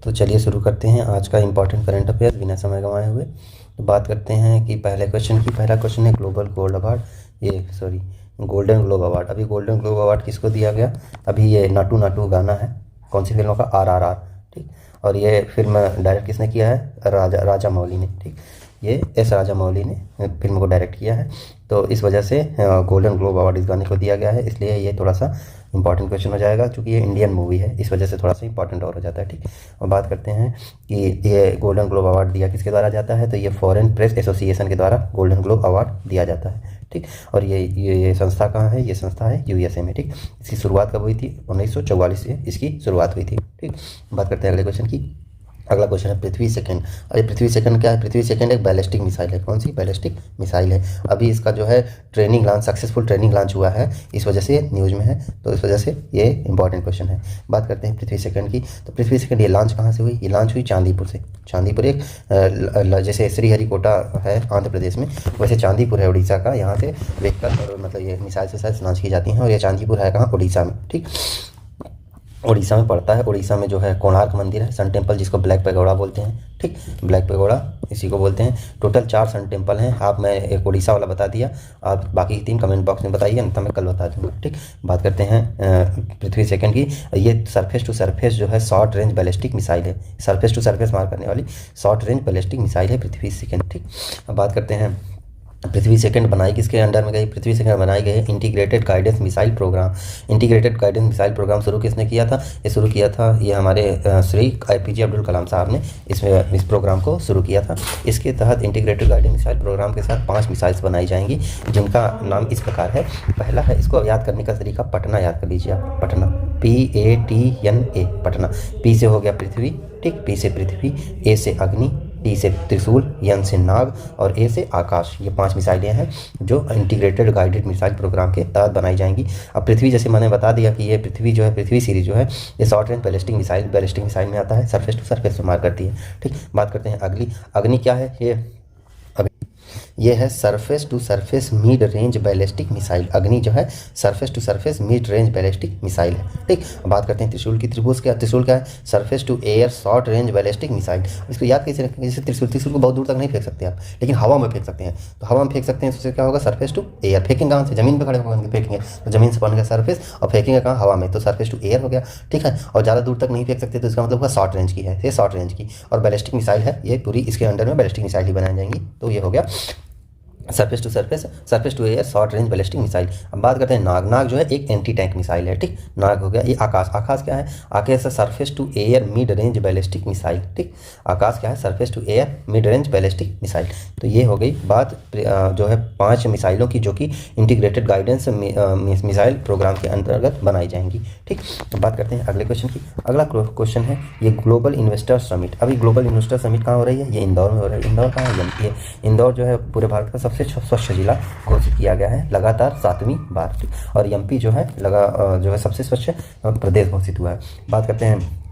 तो चलिए शुरू करते हैं आज का इम्पोर्टेंट करंट अफेयर बिना समय गंवाए हुए। तो बात करते हैं कि पहले क्वेश्चन की। पहला क्वेश्चन है गोल्डन ग्लोब अवार्ड। अभी गोल्डन ग्लोब अवार्ड किसको दिया गया? अभी ये नाटू नाटू गाना है, कौन सी फिल्म का? RRR। ठीक, और ये फिल्म डायरेक्ट किसने किया है? राजा मौली ने। ठीक, ये एस राजा मौली ने फिल्म को डायरेक्ट किया है, तो इस वजह से गोल्डन ग्लोब अवार्ड इस गाने को दिया गया है, इसलिए ये थोड़ा सा इंपॉर्टेंट क्वेश्चन हो जाएगा, क्योंकि ये इंडियन मूवी है, इस वजह से थोड़ा सा इंपॉर्टेंट और हो जाता है। ठीक, और बात करते हैं कि ये गोल्डन ग्लोब अवार्ड दिया किसके द्वारा जाता है, तो ये फॉरेन प्रेस एसोसिएशन के द्वारा गोल्डन ग्लोब अवार्ड दिया जाता है। ठीक, और ये संस्था कहाँ है? ये संस्था है USA में। ठीक, इसकी शुरुआत कब हुई थी? 1944 से इसकी शुरुआत हुई थी। ठीक, बात करते हैं अगले क्वेश्चन की। अगला क्वेश्चन है पृथ्वी सेकंड। अरे पृथ्वी सेकंड क्या है? पृथ्वी सेकंड एक बैलिस्टिक मिसाइल है। कौन सी? बैलिस्टिक मिसाइल है। अभी इसका जो है सक्सेसफुल ट्रेनिंग लॉन्च हुआ है, इस वजह से न्यूज़ में है, तो इस वजह से ये इंपॉर्टेंट क्वेश्चन है। बात करते हैं पृथ्वी सेकंड की। तो पृथ्वी सेकंड ये लॉन्च कहाँ से हुई? ये लॉन्च हुई चांदीपुर से। चांदीपुर एक जैसे श्रीहरिकोटा है आंध्र प्रदेश में, वैसे चांदीपुर है उड़ीसा का। यहाँ से वेक्टर मतलब ये मिसाइल से लॉन्च की जाती हैं, और ये चांदीपुर है कहाँ? उड़ीसा में। ठीक, उड़ीसा में पड़ता है। उड़ीसा में जो है कोणार्क मंदिर है, सन टेम्पल, जिसको ब्लैक पैगोडा बोलते हैं। ठीक, ब्लैक पैगोडा इसी को बोलते हैं। टोटल 4 सन टेम्पल हैं। आप, मैं एक उड़ीसा वाला बता दिया, आप बाकी 3 कमेंट बॉक्स में बताइए, नहीं तो मैं कल बता दूँगा। ठीक, बात करते हैं पृथ्वी सेकंड की। ये सरफेस टू सरफेस जो है शॉर्ट रेंज बैलिस्टिक मिसाइल है। सरफेस टू सरफेस मार करने वाली शॉर्ट रेंज बैलिस्टिक मिसाइल है पृथ्वी सेकंड। ठीक, अब बात करते हैं पृथ्वी सेकंड बनाई किसके अंडर में गई? पृथ्वी सेकंड बनाई गई है integrated guidance missile programme. Integrated guidance missile programme शुरू किसने किया था? ये शुरू किया था ये हमारे श्री APJ अब्दुल कलाम साहब ने इस प्रोग्राम को शुरू किया था। इसके तहत इंटीग्रेटेड गाइडेंस मिसाइल प्रोग्राम के साथ 5 मिसाइल्स बनाई जाएंगी, जिनका नाम इस प्रकार है। पहला है, इसको याद करने का तरीका पटना याद कर लीजिए आप, पटना, PATNA, पटना। P से हो गया पृथ्वी। ठीक, P से पृथ्वी, A से अग्नि, T से त्रिशूल, N से नाग और A से आकाश। ये 5 मिसाइलें हैं जो इंटीग्रेटेड गाइडेड मिसाइल प्रोग्राम के तहत बनाई जाएंगी। अब पृथ्वी, जैसे मैंने बता दिया कि ये पृथ्वी जो है, पृथ्वी सीरीज जो है, ये शॉर्ट रेंज बैलिस्टिक मिसाइल में आता है, सरफेस टू सरफेस मार करती है। ठीक, बात करते हैं अग्नि क्या है? ये है surface to surface mid range ballistic missile. Agni जो है surface to surface mid range ballistic missile है। ठीक, बात करते हैं त्रिशूल की। त्रिशूल क्या है? Surface to air short range ballistic missile. इसको याद कैसे रखें? जैसे त्रिशूल को बहुत दूर तक नहीं फेंक सकते आप, लेकिन हवा में फेंक सकते हैं। तो हवा में फेंक सकते हैं, तो उससे क्या होगा? Surface to air. फेंकेंगे कहाँ से? जमीन पर खड़े होकर फेंकेंगे, तो जमीन से बनेगा सरफेस, और फेंकेंगे कहाँ? हवा में, तो सरफेस टू एयर हो गया। ठीक है, और ज़्यादा दूर तक नहीं फेंक सकते, तो इसका मतलब होगा शॉर्ट रेंज की है, ये शॉर्ट रेंज की। और बैलिस्टिक मिसाइल है ये पूरी, इसके अंडर में बैलिस्टिक मिसाइल ही बनाई जाएंगी। तो ये हो गया surface to air short range ballistic missile. अब बात करते हैं नाग जो है एक एंटी टैंक मिसाइल है। ठीक, नाग हो गया। ये आकाश क्या है? आकाश है surface to air mid range ballistic missile. ठीक, आकाश क्या है? Surface to air mid range ballistic missile. तो ये हो गई बात जो है 5 मिसाइलों की, जो कि इंटीग्रेटेड गाइडेंस मिसाइल प्रोग्राम के अंतर्गत बनाई जाएंगी। ठीक, तो बात करते हैं अगले क्वेश्चन की। अगला क्वेश्चन है ये ग्लोबल इन्वेस्टर समिट। अभी ग्लोबल इन्वेस्टर समिट कहाँ हो रही है? ये इंदौर में हो रहा है। इंदौर कहाँ है? ये इंदौर जो है पूरे भारत का सबसे स्वच्छ जिला घोषित किया गया है लगातार 7वीं बार। और MP जो है सबसे स्वच्छ प्रदेश घोषित हुआ है। बात करते हैं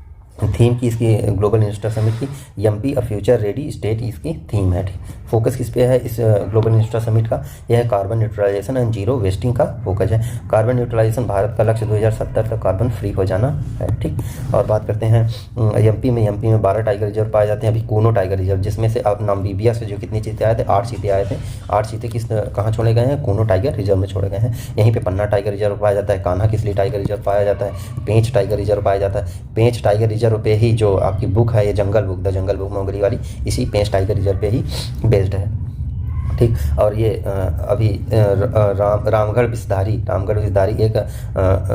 थीम की इसकी ग्लोबल इन्वेस्टर समिट की। MP a future ready state इसकी थीम है। ठीक, फोकस किस पे है इस ग्लोबल इन्वेस्टर समिट का? यह है carbon neutralisation and zero wasting का फोकस है। कार्बन न्यूट्रलाइजेशन, भारत का लक्ष्य 2070 तक कार्बन फ्री हो जाना है। ठीक, और बात करते हैं MP में 12 टाइगर रिजर्व पाए जाते हैं। अभी कूनो टाइगर रिजर्व, जिसमें से अब नामीबिया से जो कितने चीते आए थे? 8 चीते आए थे। 8 चीते कहाँ छोड़े गए हैं? कूनो टाइगर रिजर्व में छोड़े गए हैं। यहीं पे पन्ना टाइगर रिजर्व पाया जाता है, कान्हा किसली टाइगर रिजर्व पाया जाता है, पेंच टाइगर रिजर्व पाया जाता है। पेंच टाइगर रिजर्व पे ही जो आपकी बुक है, ये द जंगल बुक मोगली वाली, इसी पेंच टाइगर रिजर्व पे ही बेस्ड है। ठीक, और ये अभी रामगढ़ विस्तारी एक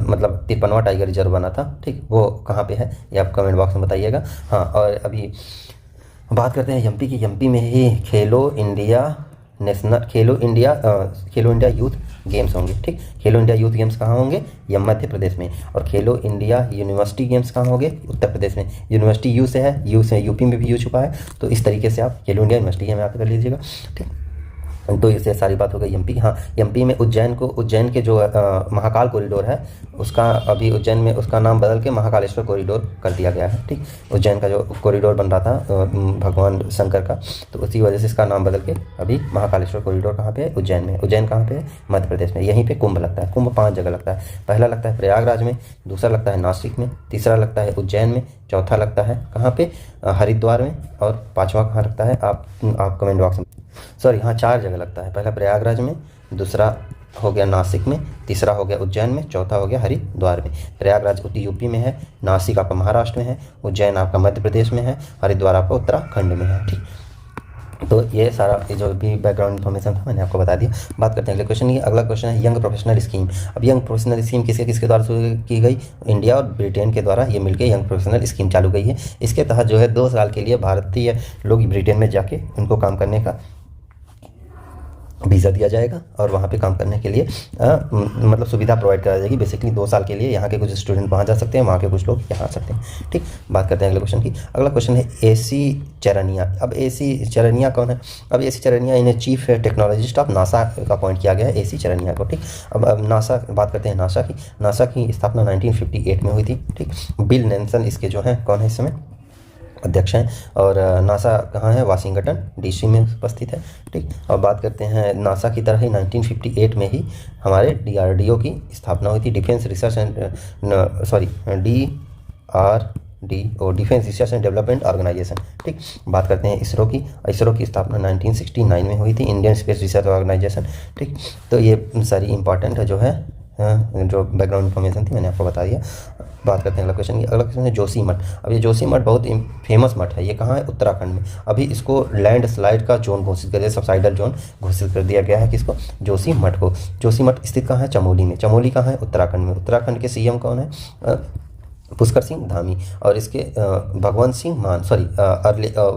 मतलब 53वां टाइगर रिजर्व बना था। ठीक, वो कहाँ पे है ये आप कमेंट बॉक्स में बताइएगा। हाँ, और अभी बात करते हैं MP की। MP में ही खेलो इंडिया यूथ गेम्स होंगे। ठीक, खेलो इंडिया यूथ गेम्स कहाँ होंगे? ये मध्य प्रदेश में। और खेलो इंडिया यूनिवर्सिटी गेम्स कहाँ होंगे? उत्तर प्रदेश में। यूनिवर्सिटी यू से है, यू से UP में भी यू छुपा है, तो इस तरीके से आप खेलो इंडिया यूनिवर्सिटी गेम याद कर लीजिएगा। ठीक, तो इससे सारी बात हो गई MP की। हाँ, MP में उज्जैन के जो महाकाल कॉरिडोर है, उसका अभी उज्जैन में उसका नाम बदल के महाकालेश्वर कॉरिडोर कर दिया गया है। ठीक, उज्जैन का जो कॉरिडोर बन रहा था भगवान शंकर का, तो उसी वजह से इसका नाम बदल के अभी महाकालेश्वर कॉरिडोर कहाँ पे है? उज्जैन में। उज्जैन कहाँ पे है? मध्य प्रदेश में। यहीं पे कुंभ लगता है। कुंभ 5 जगह लगता है। पहला लगता है प्रयागराज में, दूसरा लगता है नासिक में, तीसरा लगता है उज्जैन में, चौथा लगता है कहाँ पे, हरिद्वार में, और पाँचवा कहाँ लगता है आप कमेंट बॉक्स में, सॉरी हाँ 4 जगह लगता है। पहला प्रयागराज में, दूसरा हो गया नासिक में, तीसरा हो गया उज्जैन में, चौथा हो गया हरिद्वार में। प्रयागराज यूपी में है, नासिक आपका महाराष्ट्र में है, उज्जैन आपका मध्य प्रदेश में है, हरिद्वार आपका उत्तराखंड में है। ठीक, तो ये सारा ये जो भी बैकग्राउंड इन्फॉर्मेशन था मैंने आपको बता दिया। बात करते हैं अगले क्वेश्चन की। अगला क्वेश्चन है यंग प्रोफेशनल स्कीम। अब यंग प्रोफेशनल स्कीम किसके द्वारा शुरू की गई? इंडिया और ब्रिटेन के द्वारा ये मिलकर यंग प्रोफेशनल स्कीम चालू गई है। इसके तहत जो है 2 साल के लिए भारतीय लोग ब्रिटेन में जाके उनको काम करने का वीज़ा दिया जाएगा और वहाँ पे काम करने के लिए मतलब सुविधा प्रोवाइड कराई जाएगी। बेसिकली 2 साल के लिए यहाँ के कुछ स्टूडेंट वहाँ जा सकते हैं, वहाँ के कुछ लोग यहाँ आ सकते हैं। ठीक, बात करते हैं अगले क्वेश्चन की। अगला क्वेश्चन है AC चरनिया। अब AC चरनिया कौन है? अब AC चरनिया इन्हें चीफ टेक्नोलॉजिस्ट ऑफ नासा का अपॉइंट किया गया है, AC चरनिया को। ठीक, अब नासा बात करते हैं नासा की। नासा की स्थापना 1958 में हुई थी। ठीक, बिल नेल्सन इसके जो हैं कौन है इस समय अध्यक्ष हैं, और नासा कहाँ है? वाशिंगटन DC में उपस्थित है। ठीक, अब बात करते हैं नासा की तरह ही 1958 में ही हमारे DRDO की स्थापना हुई थी, defence research and DRDO, defence research and development organisation. ठीक, बात करते हैं इसरो की। इसरो की स्थापना 1969 में हुई थी, इंडियन स्पेस रिसर्च ऑर्गेनाइजेशन। ठीक, तो ये सारी इंपॉर्टेंट जो है जो बैकग्राउंड इन्फॉर्मेशन थी मैंने आपको बता दिया। बात करते हैं अगला क्वेश्चन की। अगला क्वेश्चन है जोशी मठ। अब ये जोशी मठ बहुत फेमस मठ है। ये कहाँ है? उत्तराखंड में। अभी इसको लैंड स्लाइड का जोन घोषित कर दिया, सबसाइडल जोन घोषित कर दिया गया है किसको? जोशी मठ को। जोशी मठ स्थित कहाँ है? चमोली में। चमोली कहाँ है? उत्तराखंड में। उत्तराखंड के CM कौन है? पुष्कर सिंह धामी। और इसके भगवंत सिंह मान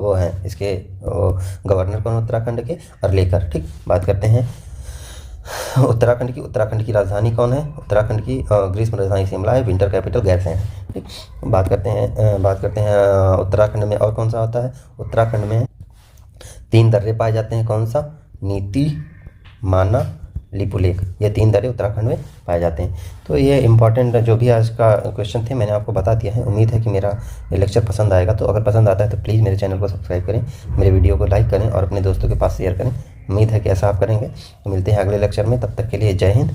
वो हैं इसके गवर्नर कौन? उत्तराखंड के अर्लेकर। ठीक, बात करते हैं उत्तराखंड की राजधानी कौन है? उत्तराखंड की ग्रीष्म राजधानी शिमला है, विंटर कैपिटल गैरसैंण है। ठीक, बात करते हैं उत्तराखंड में और कौन सा होता है? उत्तराखंड में 3 दर्रे पाए जाते हैं। कौन सा? नीति, माना, लिपुलेख। ये 3 दर्रे उत्तराखंड में पाए जाते हैं। तो ये इंपॉर्टेंट जो भी आज का क्वेश्चन थे मैंने आपको बता दिया है। उम्मीद है कि मेरा ये लेक्चर पसंद आएगा। तो अगर पसंद आता है तो प्लीज़ मेरे चैनल को सब्सक्राइब करें, मेरे वीडियो को लाइक करें और अपने दोस्तों के पास शेयर करें। उम्मीद है कि ऐसा आप करेंगे। तो मिलते हैं अगले लेक्चर में, तब तक के लिए जय हिंद।